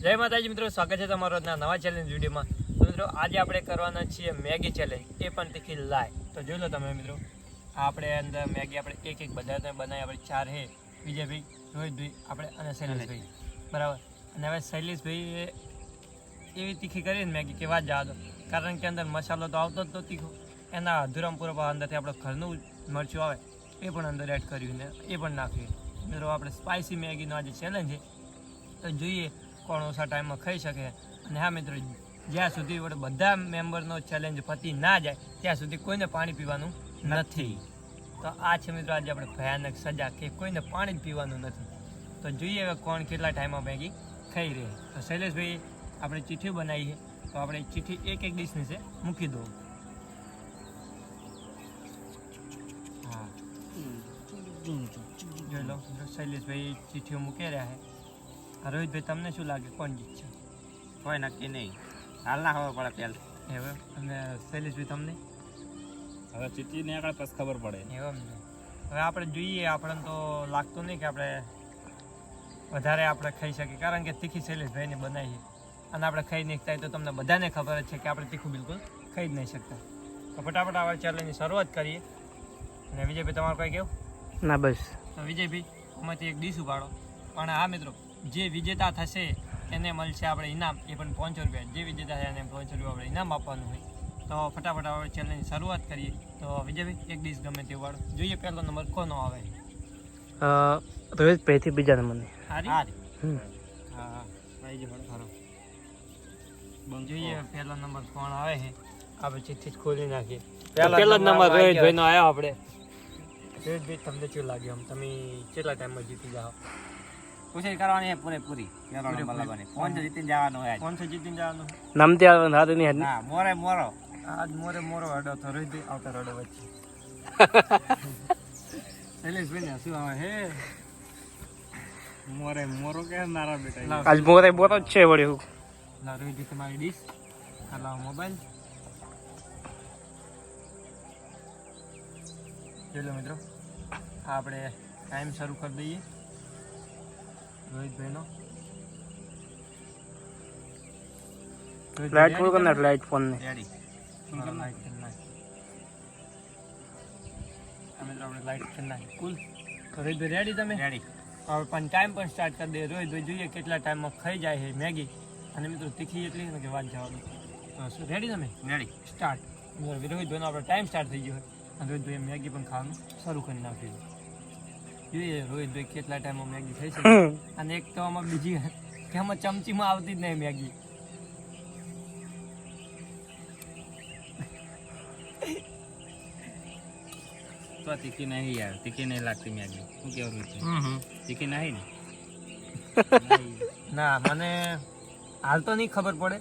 જય માતાજી મિત્રો, સ્વાગત છે તમારો નવા ચેલેન્જ વિડીયોમાં। તો મિત્રો આજે આપણે કરવાના છીએ મેગી ચેલેન્જ, એ પણ તીખી લાય। તો જોઈ લો તમે મિત્રો, આપણે અંદર મેગી આપણે એક એક બધા બનાવી આપણે 4 હે, વિજયભાઈ, રોહિતભાઈ, આપણે અને શૈલેષભાઈ, બરાબર। અને હવે શૈલેષભાઈ એવી તીખી કરીને મેગી કે વાત જવા દો, કારણ કે અંદર મસાલો તો આવતો જ તો તીખો, એના અધૂરામાં પૂરો અંદરથી આપણે ઘરનું મરચું આવે એ પણ અંદર એડ કર્યું ને એ પણ નાખ્યું। મિત્રો આપણે સ્પાઇસી મેગીનો આજે ચેલેન્જ છે, તો જોઈએ કોણ ઓછા ટાઈમમાં ખાઈ શકે। અને હા મિત્રો, જ્યાં સુધી બધા મેમ્બરનો ચેલેન્જ પતી ના જાય ત્યાં સુધી કોઈને પાણી પીવાનું નથી। તો આ છે મિત્રો આજે આપણે ભયાનક સજા કે કોઈને પાણી જ પીવાનું નથી। તો જોઈએ હવે કોણ કેટલા ટાઈમમાં મેગી ખાઈ રહે। તો શૈલેષભાઈ આપણે ચીઠી બનાવી છે, તો આપણે ચીઠી એક એક ડીશની છે મૂકી દો। હા જોઈ લો, શૈલેષભાઈ ચીઠીઓ મૂકી રહ્યા છે। રોહિતભાઈ તમને શું લાગે કોણ જીતશે? કોઈ નક્કી નહીં, હાલ ના ખબર પડે પહેલાં હવે અને શૈલેષભાઈ તમને? હવે ચીઠી ને આગળ પછી ખબર પડે। એમ ને, હવે આપણે જોઈએ, આપણને તો લાગતું નહીં કે આપણે વધારે આપણે ખાઈ શકીએ, કારણ કે તીખી શૈલેષભાઈને બનાવી અને આપણે ખાઈ નહીં શકતા, તો તમને બધાને ખબર જ છે કે આપણે તીખું બિલકુલ ખાઈ જ નહીં શકતા। તો ફટાફટ આપણે ચેલેન્જની શરૂઆત કરીએ। અને વિજયભાઈ તમારું કંઈ કહેવું? ના બસ, તો વિજયભાઈ આમાંથી એક ડીશ ઉપાડો। પણ હા મિત્રો, જે વિજેતા થશે એને મળશે આપણે ઇનામ, એ પણ 500 રૂપિયા। જે વિજેતા છે એને 500 રૂપિયા આપણે ઇનામ આપવાનું હોય। તો ફટાફટ આપણે ચેલેન્જની શરૂઆત કરીએ। તો વિજયભાઈ એક ડીશ ગમે તે વાળો, જોઈએ પહેલો નંબર કોનો આવે? રોહિતભાઈ થી બીજા નંબરની। હારી? હા ભાઈ જ ખરો। જોઈએ પહેલો નંબર કોણ આવે છે, આપણે ચિઠ્ઠી જ ખોલી નાખીએ। પહેલો નંબર રોહિતભાઈનો આવ્યો આપણે। રોહિતભાઈ તમને શું લાગે, આમ તમે કેટલા ટાઈમમાં જીતી જાઓ? કોશિશ કરવાની પૂરેપૂરી, પહેલો નંબર લાવવાની, 500 જીતીને જવાનું હોય। 500 જીતીને જવાનું? નામથી આવે હાથ નહીં ના, મોરે મોરો આજ મોરો હડો તો રોહિતભાઈ આવતા રડો વચ્ચે। શૈલેષભાઈ ને શું આવે હે? મોરે મોરો કે નારા બેટા આજ મોરે બોતો જ છે વળી। ના રોહિતભાઈ તમારી ડીશ લાવો, મોબાઈલ જોઈ લો મિત્રો। આપણે ટાઈમ શરૂ કરી દઈએ રોહિતભાઈનો। લાઈટ ફૂલ કરનાર, લાઈટ ફોન ને રેડી લાઈટ કરી નાખી મિત્રો, આપણે લાઈટ કરી નાખી કુલ। રોહિતભાઈ રેડી તમે? રેડી। હવે પણ ટાઈમ પણ સ્ટાર્ટ કરી દઈએ। રોહિતભાઈ જોઈએ કેટલા ટાઈમમાં ખાઈ જાય છે મેગી। અને મિત્રો તીખી એટલી ને કે વાત જવા દો। તો શું રેડી તમે? Ready start. રોહિતભાઈનો આપણો ટાઈમ સ્ટાર્ટ થઈ ગયો છે અને રોહિતભાઈ મેગી પણ ખાવાનું શરૂ કરી નાખ્યું। જોઈએ રોહિતભાઈ કેટલા ટાઈમમાં મેગી થઈ શકે। અને એક તો આમાં બીજી કે આમાં ચમચીમાં આવતી જ નહીં મેગી। તો તીખી નહીં યાર, તીખી નહીં લાગતી મેગી। શું કેવું છે? તીખી નહીં ને? ના, મને હાલ તો નહીં ખબર પડે,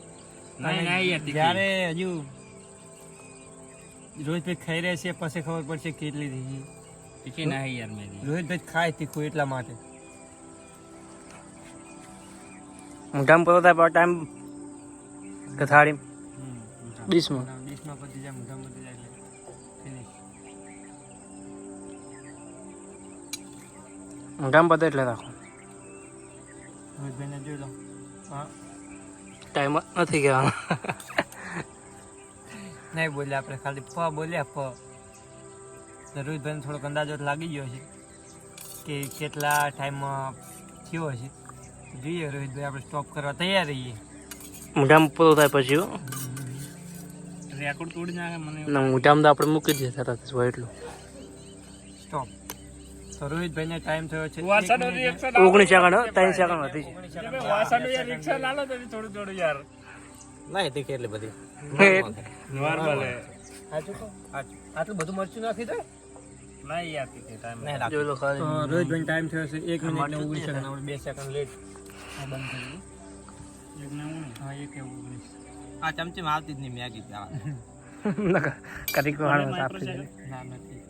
નહીં યાર, તીખી જ્યારે હજુ રોહિતભાઈ ખાઈ રહ્યા છે પછી ખબર પડશે કેટલી થઈ। તીખી નહીં યાર મેગી। રોહિતભાઈ ખાય તીખું એટલા માટે। મોઢામાં પૂરો થાય ટાઈમ કે થાળી ડીશમાં ડીશમાં પતી જાય, મોઢામાં પતી જાય એટલે ફિનિશ। મોઢામાં પતે એટલે રાખો, રોહિતભાઈને જોઈ લો। હા, ટાઈમ નથી કહેવાનો। નહીં બોલ્યા આપણે, ખાલી પ બોલ્યા પ। તો રોહિતભાઈને થોડોક અંદાજો લાગી ગયો છે કે કેટલા ટાઈમમાં થયો હશે। જોઈએ રોહિતભાઈ, આપણે સ્ટોપ કરવા તૈયાર રહીએ। મોઢામાં પૂરો થાય પછી રેકોર્ડ તોડી નાખે મને। મોઢામાં તો આપણે મૂકી દઈએ તરત જ એટલું। સ્ટોપ। તો રોહિતભાઈને ટાઈમ થયો છે 19 સેકન્ડ, 3 સેકન્ડ હતી થોડું થોડું યાર નહીં તીખી એટલી બધી નોર્મલ હે। આટલું બધું મરચું નાખી દે? નહીં યાર, તીખી ટાઈમ નહીં જોઈ લાગતો। લો ખાલી રોહિતભાઈ ટાઈમ થયો છે 1 મિનિટ ને 19 સેકન્ડ, આપણે 2 સેકન્ડ લેટ બંધ કરી દઈએ। હા, 1 કે 19 આ ચમચીમાં આવતી જ નહીં મેગી પેલા। કરી કોણ સાફ થઈ જાય। ના નથી।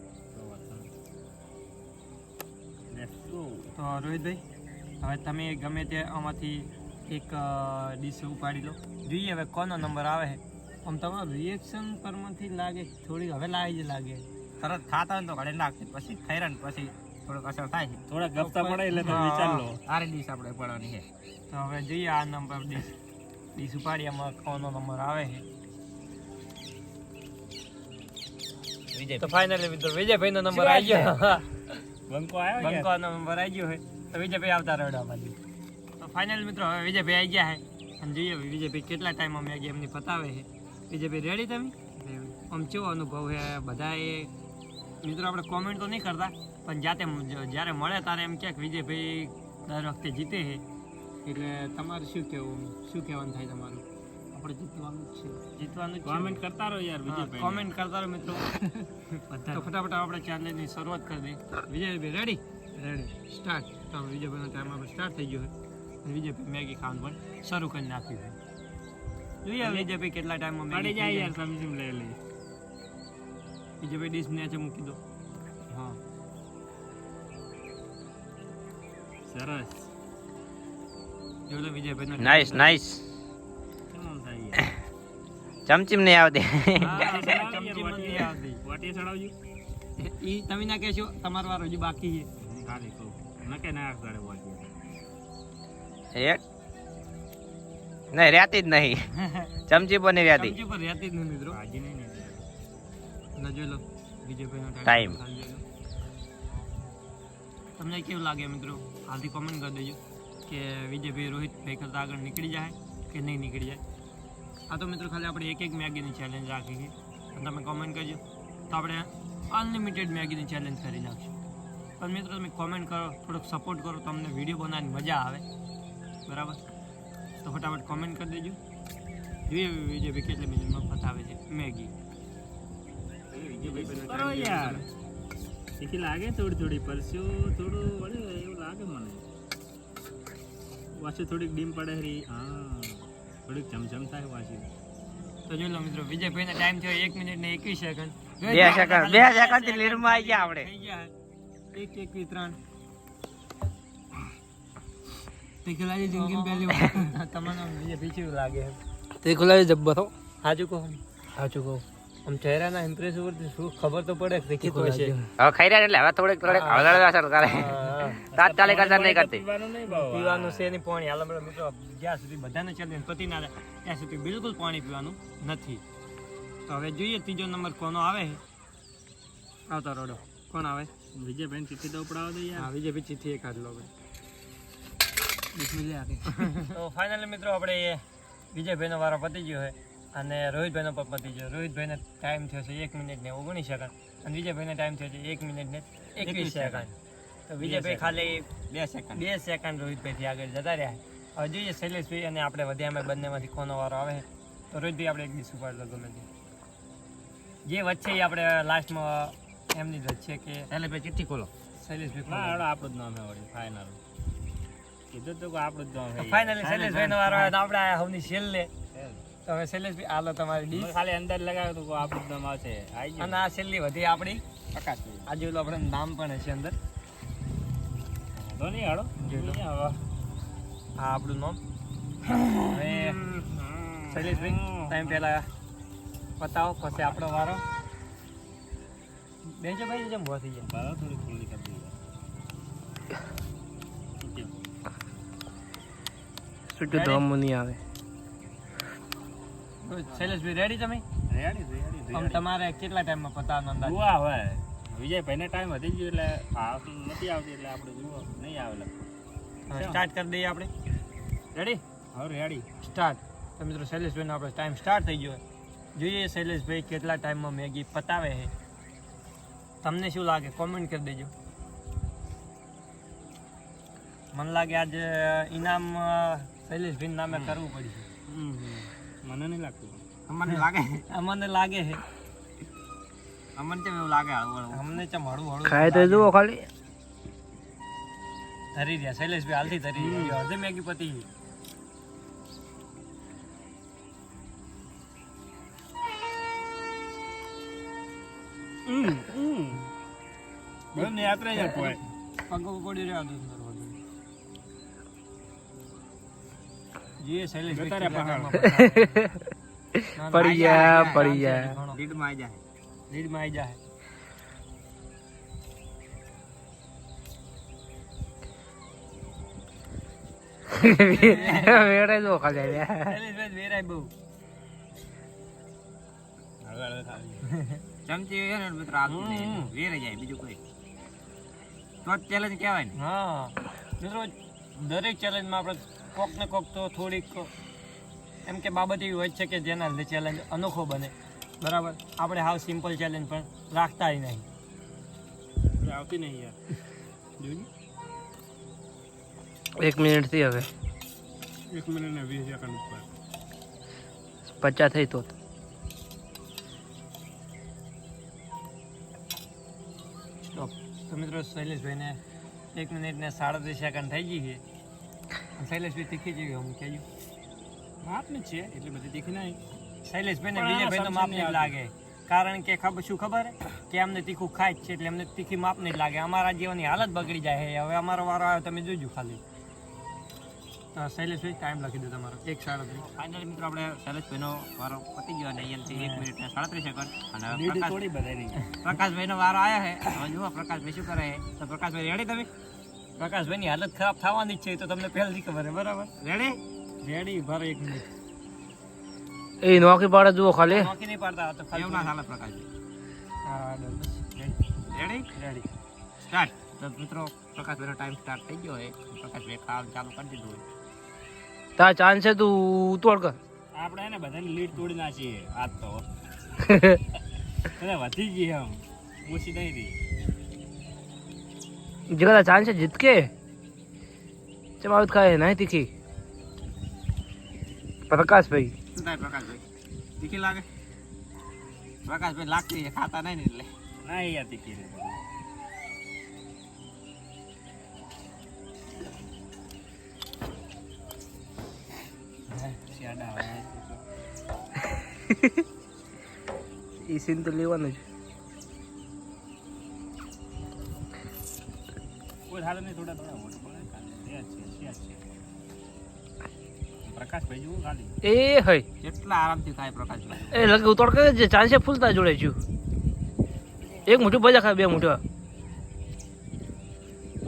તો રોહિતભાઈ હવે તમે ગમે તે આમાંથી એક ડીશ ઉપાડી લો। જોઈએ હવે કોનો નંબર આવે છે। આમ તમારું રિએક્શન પરમાંથી લાગે થોડી હવે લાગે તરત ખાતા હોય તો ઘડે નાખશે, પછી ખાઈ ને પછી થોડોક અસર થાય છે. થોડા ગપતા પડે એટલે તમે વિચાર લો. આરે ડીશ આપણે પડવાની છે. તો હવે જોઈએ આ નંબર ડીશ ઉપાડી એમાં કોનો નંબર આવે છે. તો ફાઇનલી મિત્રો વિજયભાઈ નો નંબર આવી ગયો. બંકો આવ્યો યાર. બંકો નંબર આવી ગયો છે. તો વિજયભાઈ આવતા રડવા બાજુ. તો ફાઇનલ મિત્રો હવે વિજયભાઈ આવી ગયા છે અને જોઈએ વિજયભાઈ કેટલા ટાઈમમાં મેગી એમની પતાવે છે. વિજયભાઈ રેડી તમે? આમ કેવો અનુભવ છે બધા એ મિત્રો આપણે કોમેન્ટ તો નહીં કરતા પણ જ્યારે મળે ત્યારે એમ કે વિજયભાઈ દર વખતે જીતે છે એટલે તમારું શું કહેવાનું થાય તમારું? આપણે જીતવાનું જ છે. જીતવાનું જ કોમેન્ટ કરતા રહો યાર વિજયભાઈ. કોમેન્ટ કરતા રહો મિત્રો. તો ફટાફટ આપણે ચેલેન્જની શરૂઆત કરી દઈએ. વિજયભાઈ રેડી? Ready start. તો વિજયભાઈનો ટાઈમ આપણે સ્ટાર્ટ થઈ ગયો છે. વિજયભાઈ મેગી ખાવાનું પણ શરૂ કરી નાખ્યું છે. જોઈએ વિજયભાઈ કેટલા ટાઈમમાં પડી જાય યાર સમજી લઈ લઈ. વિજયભાઈ ડીશ નીચે મૂકી દો. હા સરસ. જો તો વિજયભાઈનો નાઈસ નાઈસ. કેમ આમ થાય યાર? ચમચીમ નહીં આવતી. ચમચીમાં નહીં આવતી. વાટી ચડાવજો. ઈ તમે ના કહેશો તમારો વારો હજી બાકી છે. હું ખાલી કહું નકે ના કરે વાટી. એક નહીં રહેતી જ નહીં. ચમચી પર નહીં રહેતી. ચમચી પર રહેતી જ નહીં મિત્રો. ભાજી નહીં ને. ના જોઈ લો વિજયભાઈનો Time. તમને કેવું લાગે મિત્રો? હાલથી કોમેન્ટ કરી દેજો કે વિજયભાઈ રોહિતભાઈ કરતાં આગળ નીકળી જાય કે નહીં નીકળી જાય. આ તો મિત્રો ખાલી આપણે એક મેગીની ચેલેન્જ રાખી છે અને તમે કોમેન્ટ કરજો તો આપણે અનલિમિટેડ મેગીની ચેલેન્જ કરી નાખશું. પણ મિત્રો તમે કોમેન્ટ કરો, થોડોક સપોર્ટ કરો, તમને વિડીયો બનાવવાની મજા આવે. બરાબર? તો ફટાફટ કોમેન્ટ કરી દેજો. જોઈએ વિજયભાઈ કેટલી મિનિટમાં પતાવે છે મેગી. કરો યાર. તીખી લાગે થોડી પરસ્યો થોડું વળે એવું લાગે મને. વાસી થોડીક ડીમ પડે હરી. હા થોડીક ચમચમ થાય વાસી. તો જોઈ લો મિત્રો વિજયભાઈનો ટાઈમ થયો 1 મિનિટ ને 21 સેકન્ડ. 2 સેકન્ડ થી લીડમાં આવી ગયા આપણે. થઈ ગયા 1 1 3. તે ખેલાડી જિંદગી પહેલી વાર તમને વિજયભાઈ કેવું લાગે? તે ખુલાવી જબ્બર હો. સાચું કહો. સાચું કહું. આમ ચહેરાના ઇમ્પ્રેશન પરથી શું ખબર તો પડે કે કીધું હશે. હવે ખાઈ રહ્યા એટલે હવે થોડીક હળદર અસર કરે. તાત્કાલિક અસર નહીં કરતી. પીવાનું નહીં ભાવ. પીવાનું છે નહીં પાણી. હાલ આપણે મિત્રો જ્યાં સુધી બધાને ચેલેન્જ પતી ના જાય ત્યાં સુધી બિલકુલ પાણી પીવાનું નથી. તો હવે જોઈએ ત્રીજો નંબર કોનો આવે છે. આવતા રોડો કોણ આવે? વિજયભાઈ તીખી તો ઉપડાવો દે યાર. હા વિજયભાઈ ચિઠ્ઠી એક હાથ લો ભાઈ. તો ફાઇનલી મિત્રો આપણે વિજયભાઈનો વારો પતી ગયો છે અને રોહિતભાઈનો પણ પતી ગયો. રોહિતભાઈને ટાઈમ થયો છે 1 મિનિટ ને 19 સેકન્ડ અને વિજયભાઈને ટાઈમ થયો છે 1 મિનિટ ને 21 સેકન્ડ. તો વિજયભાઈ ખાલી 2 સેકન્ડ રોહિતભાઈથી આગળ જતા રહ્યા. હવે જોઈએ શૈલેષભાઈ અને આપણે વધ્યા બંનેમાંથી કોનો વારો આવે છે. તો રોહિતભાઈ આપણે એક ડીશ ઉપાડ લો ગમે તે. જે વચ્ચે એ આપણે લાસ્ટમાં એમની જ વચ્ચે કે શૈલેષભાઈ ચિઠ્ઠી ખોલો. શૈલેષભાઈ ના એવડો આપણું જ નામ છે વળી ફાઇનલ. કીધું તો કે આપણું જ નામ છે. ફાઇનલી શૈલેષભાઈનો વારો આવે તો આપણે આ સૌની છેલ્લે. તો હવે શૈલેષભાઈ આલો તમારી મેં ડીશ ખાલી અંદાજ લગાવ્યો તો કે આપણું જ નામ આવશે. આવી ગયું. અને આ છેલ્લી વધી આપણી પ્રકાશ આજે ઓલું આપણે નામ પણ હશે અંદર. તો નહીં હાડો. હા આપણું નામ. હવે શૈલેષભાઈ ટાઈમ પહેલા બતાવો પછી આપણો વારો. બેજો ભાઈ જેમ ઉભા થઈ ગયા. બરાબર થોડી ખુલ્લી કરી દઈએ. શું કે ધોમ નહીં આવે. શૈલેષભાઈ રેડી તમે? રેડી આમ તમારે કેટલા ટાઈમમાં પતાવવાનો અંદાજ? જુઓ હવે વિજયભાઈને ટાઈમ વધી ગયો એટલે આ નથી આવતી એટલે આપણે જુઓ નહીં આવે લગભગ. સ્ટાર્ટ કરી દઈએ આપણે. રેડી? હવે રેડી. સ્ટાર્ટ. તો મિત્રો શૈલેષભાઈનો આપણે ટાઈમ સ્ટાર્ટ થઈ ગયો. જોઈએ શૈલેષભાઈ કેટલા ટાઈમમાં મેગી પતાવે છે. તમને શું લાગે કોમેન્ટ કરી દેજો. મને લાગે આજે ઇનામ શૈલેષભાઈ નામે કરવું પડશે. મને નહીં લાગતું. અમને લાગે છે અમને કેમ એવું લાગે? અમને ચમ હળવું હળવું ખાય તો જુઓ ખાલી. ધરી રહ્યા શૈલેષભાઈ હાલથી ધરી રહ્યા. અડધી મેગી પતી. બસ ને યાત્રા યાર કોઈ. પગો પડી રહ્યા દો જે શૈલેષભાઈ જતા રહ્યા પડી ગયા પડી ગયા. લીડમાં આવી જાય. વેરાય જો ખાલી આવ્યા. શૈલેષભાઈ વેરાય બહુ. ચમચી છે ને મિત્રો આગળ વેરે જાય બીજું કોઈ તો ચેલેન્જ કહેવાય ને. હા મિત્રો દરેક ચેલેન્જમાં આપણે કોક ને કોક તો થોડીક એમ કે બાબત એવી હોય છે કે જેના લીધે ચેલેન્જ અનોખો બને. બરાબર, આપણે હાવ સિમ્પલ ચેલેન્જ પણ રાખતા નહીં. આવતી નહીં યાર. 1 મિનિટ થી હવે 1 મિનિટ ને 20 સેકન્ડ ઉપર 50 થઈ તો સ્ટોપ. તો મિત્રો શૈલેષભાઈને 1 મિનિટ ને 37 સેકન્ડ થઈ ગઈ છે. શૈલેષભાઈ તીખી જેવી હું કહેજો. માપની છે એટલી બધી તીખી નહીં. શૈલેષભાઈને પણ વિજયભાઈ તો આના માપ નહીં સમજી લાગે, કારણ કે શું ખબર હે? કે અમને તીખું ખાય જ છે એટલે અમને તીખી માપ નહીં લાગે. અમારા જીવનની હાલત બગડી જાય છે. હવે અમારો વારો આવ્યો, તમે જોજો ખાલી. તો શૈલેષભાઈ ટાઈમ લખી દો તમારો 1:37. ફાઇનલી મિત્રો આપણે શૈલેષભાઈનો વારો પતી ગયો અને અહીંયાથી 1 મિનિટ ને 37 સેકન્ડ અને લીડ થોડી બધાની. પ્રકાશભાઈનો વારો આવ્યો છે. હવે જુઓ પ્રકાશભાઈ શું કરે છે. તો પ્રકાશભાઈ રેડી તમે? પ્રકાશભાઈની હાલત ખરાબ થવાની જ છે, એ તો તમને પહેલથી ખબર છે. બરાબર, રેડી? રેડી ભરો 1 મિનિટ. એ નોકી પાડે જુઓ ખાલી. નોકી નહીં પાડતા તો એવું ના ચાલે પ્રકાશભાઈ. હા બસ રેડી? રેડી. સ્ટાર્ટ. તો મિત્રો પ્રકાશભાઈનો ટાઈમ સ્ટાર્ટ થઈ ગયો હોય. પ્રકાશભાઈ કામ ચાલુ કરી દીધું હોય. તાર ચાન્સ છે તું તોડ કર. આપણે એને બધાની લીડ તોડી નાખીએ આજ તો. વધી ગઈ આમ ઓછી નહીં રહી. જગા ચાન્સ છે જીત કે ચમ આવત ખાય નહીં તીખી. પ્રકાશભાઈ શું થાય પ્રકાશભાઈ? તીખી લાગે? પ્રકાશભાઈ લાગતી છે, ખાતા નહીં ને એટલે. ના યાર તીખી નહીં. શ્યાડા આવે. એ સીન તો લેવાનું જ. કોઈ હાલ નહીં, થોડા થોડા વોટ પડે. છે. પ્રકાશભાઈ જુઓ ખાલી. એ હઈ કેટલા આરામથી ખાય પ્રકાશભાઈ. એ લગે ઉતોડ કરે છે. ચાન્સ ફૂલતા જોડે છું. એક મોટું બજા ખાય, 2 મોટા.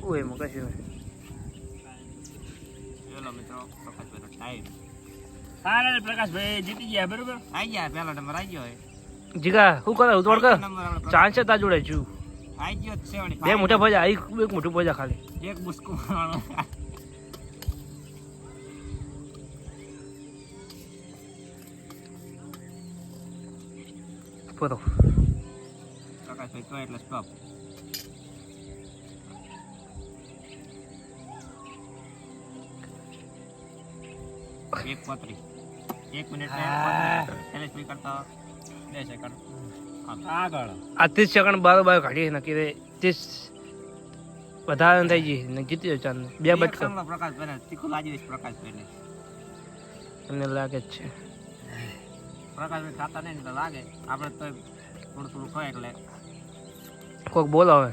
ઓય મો કશું ચલો મિત્રો પ્રકાશભાઈનો ટાઈમ હા પ્રકાશભાઈ જીતી ગયા બરોબર. આવી ગયા. પહેલો નંબર આવી ગયો હોય. જીગા શું કરે ઉતોડ કર. નંબર આપણે ચાન્સ તા જોડે છું. આવી ગયો જ છે વળી. 2 મોટા ભજા. એક મોટું ભજા ખાલી. એક બુસ્કો મારવાનો. પૂરો. પ્રકાશભાઈ કહો એટલે સ્ટોપ. એક 35. 1 મિનિટ ને 35 કરતા 2 સેકન્ડ આગળ આ 30 સેકન્ડ બાર કાઢી નક્કી રે. 30 વધારે થઈ ગઈ ને જીતી ચાંદ 2 બટકા પ્રકાશભાઈ તીખું લાગ્યું છે પ્રકાશભાઈને. તમને લાગે જ છે. પ્રકાશભાઈ ખાતા નહીં ને તો લાગે. આપણે તો થોડું થોડું ખાય એટલે કોક બોલો હવે.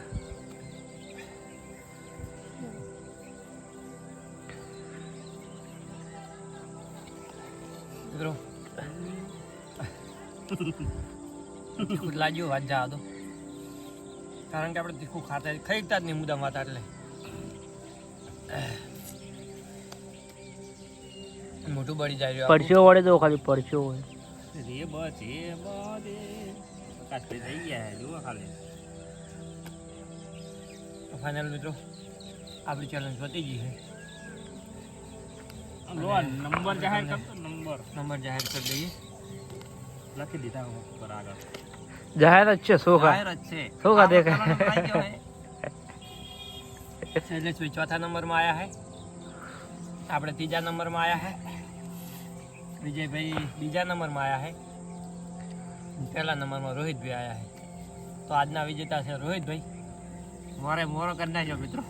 મિત્રો તીખું લાગ્યું વાત જા દો, કારણ કે આપણે તીખું ખાતા ખાઈતા જ નહીં મુદ્દા માતા. એટલે મોટું બળી જાય રહ્યું પરસ્યો વડે તો ખાલી પરસ્યો હોય. રે બસ એ બધે પ્રકાશભાઈ થઈ ગયા જુઓ ખાલી. ફાઇનલ મિત્રો આપણી ચેલેન્જ પતી ગઈ છે. લો નંબર જાહેર કરતો. નંબર જાહેર કરી દઈએ. લખી દીધા ઉપર આગળ. જાહેર જ છે. સોખા જાહેર જ છે. સોખા દેખાય. આપણો નંબર આવી ગયો હોય. શૈલેષભાઈ 4થા નંબરમાં આવ્યા છે. આપણે 3જા નંબરમાં આવ્યા છે. વિજયભાઈ 2જા નંબરમાં આવ્યા છે. પહેલા નંબરમાં રોહિતભાઈ આવ્યા છે. તો આજના વિજેતા છે રોહિતભાઈ. મોરે મોરો કરી નાખ્યો મિત્રો.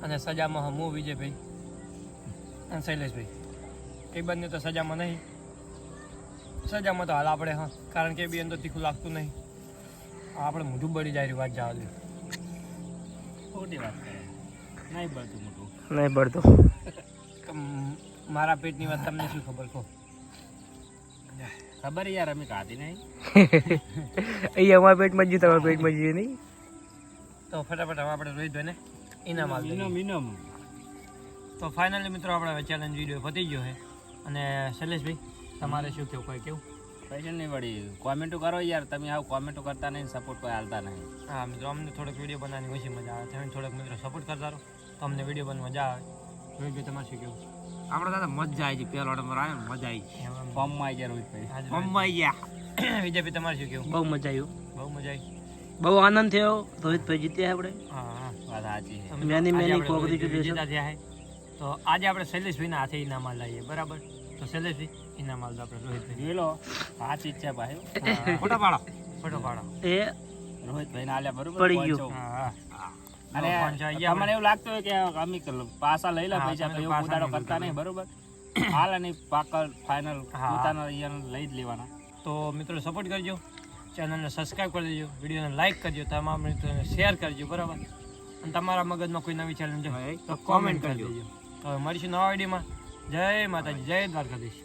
અને સજામાં હું વિજયભાઈ અને શૈલેષભાઈ. એ બંને તો સજામાં નહીં. સજામાં તો હાલ આપણે હા, કારણ કે એ બી અંદર તીખું લાગતું નહીં. આપણે મોઢું બળી જાય વાત જવા દે. ખોટી વાત કરે. નહીં બળતું મોટું. નહીં બળતો. તો મારા પેટની વાત તમને શું ખબર કહો? ખબર યાર અમે ખાધી નહીં. અહીંયા અમારા પેટમાં જ તમારા પેટમાં જઈએ નહીં. તો ફટાફટ હવે આપણે રોહિતભાઈને ઇનામ આપી દઈએ. મિનમ તો ફાઇનલી મિત્રો આપણે ચેલેન્જ વિડીયો પતી ગયો છે. અને શૈલેષભાઈ તમારે શું કેવું કોઈ કેવું? પૈસા નહીં વળી કોમેન્ટો કરો યાર, તમે આવું કોમેન્ટો કરતા નહીં, સપોર્ટ કોઈ હાલતા નહીં. હા મિત્રો, અમને થોડોક વિડીયો બનાવવાની ઓછી મજા આવે, તમે થોડોક મિત્રો સપોર્ટ કરતા રહો તો અમને વિડીયો બનાવવાની મજા આવે. રોહિતભાઈ તમારે શું કેવું? આપણે દાદા મજા આવી છે, પહેલો નંબર આવ્યો ને મજા આવી છે. ફોર્મમાં આવી ગયા રોહિતભાઈ. ફોર્મમાં આવી ગયા. વિજયભાઈ તમારે શું કેવું? બહુ મજા આવ્યું, બહુ મજા આવી. બહુ આનંદ થયો. રોહિતભાઈ જીત્યા આપણે. હા હા, વાત સાચી છે. તો મિત્રો, મેની આજે મેની આપણે congratulations. વિજેતા થયા છે. તો આજે આપણે શૈલેષભાઈના હાથે ઇનામ લાવીએ, બરાબર? તો શૈલેષભાઈ ઇનામ આલજો આપણે રોહિતભાઈ. જોઈ લો, સાચી ઈચ્છા ભાઈ. ફોટો પાડો, ફોટો પાડો. એ રોહિતભાઈને આલ્યા બરોબર પડી ગયો. પહોંચો. હા હા. અને પહોંચો અહીંયા તમને એવું લાગતું હોય કે અમે પાસા લઈ લે હા, પૈસા, તમે તો તો એવું પાસા ઉતારો નહીં કરતા કરતા નહીં બરોબર. હાલ અને પાકર ફાઇનલ હા. પોતાના અહીંયા લઈ જ લેવાના. તો મિત્રો સપોર્ટ કરજો, ચેનલને સબસ્ક્રાઈબ કરી દેજો, વિડીયોને લાઈક કરજો, તમામ મિત્રોને શેર કરજો, બરાબર? અને તમારા મગજમાં કોઈ નવી ચેલેન્જ હોય તો કોમેન્ટ કરી દેજો. તો મળીશું નવા વિડીયોમાં. જય માતાજી, જય દ્વારકાધીશ.